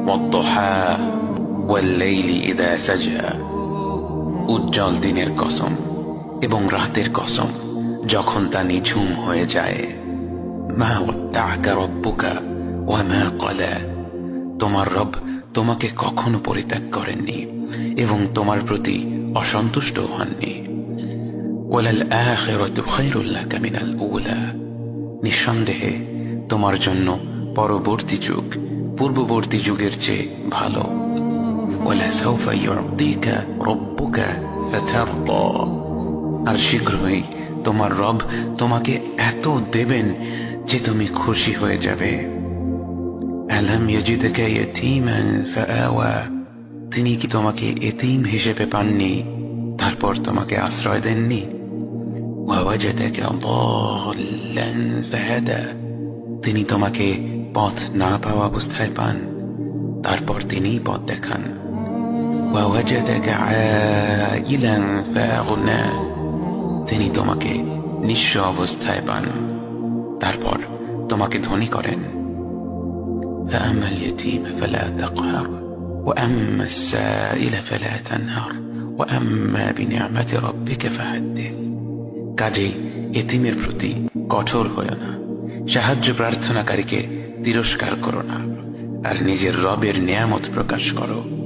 ওয়াদ-দুহা ওয়াল-লাইলি ইযা সাজা, উজ্জ্বল দিনের কসম এবং রাতের কসম যখন তা নিঝুম হয়ে যায়। মা ওয়াদ্দা'আকা রাব্বুকা ওয়া মা ক্বালা, তোমার রব তোমাকে কখনো পরিত্যাগ করেননি এবং তোমার প্রতি অসন্তুষ্ট হননি। ওয়ালাল আখিরাতু খায়রুল লাকা মিনাল উলা, নিঃসন্দেহে তোমার জন্য পরবর্তী যুগ পূর্ববর্তী যুগের চেয়ে ভালো। ওয়ালাসাউফা ইউ'তিকা রাব্বুকা ফাতারদা, আর শীঘ্রই তোমার রব তোমাকে এত দেবেন যে তুমি খুশি হয়ে যাবে। আলাম ইয়াজিদকা ইয়াতীমান ফাআওয়া, তিনি কি তোমাকে এতিম হিসেবে পাননি তারপর তোমাকে আশ্রয় দেননি? ওয়াওয়াজাদাকা দাল্লান ফাহাদা, তিনি তোমাকে পথ না পাওয়া অবস্থায় পান তারপর তিনিই পথ দেখান। ওয়াওয়াজাদাকা আইলান ফাআগনা, তিনি তোমাকে নিঃস্ব অবস্থায় পান তারপর তোমাকে ধনী করেন। فأما اليتيم فلا تقهر وأما السائل فلا تنهر وأما بنعمة ربك فحدث, কাজেই এতিমের প্রতি কঠোর হয়ো না, সাহায্য প্রার্থনাকারীকে তিরস্কার করো না, আর নিজের রবের নিয়ামত প্রকাশ করো।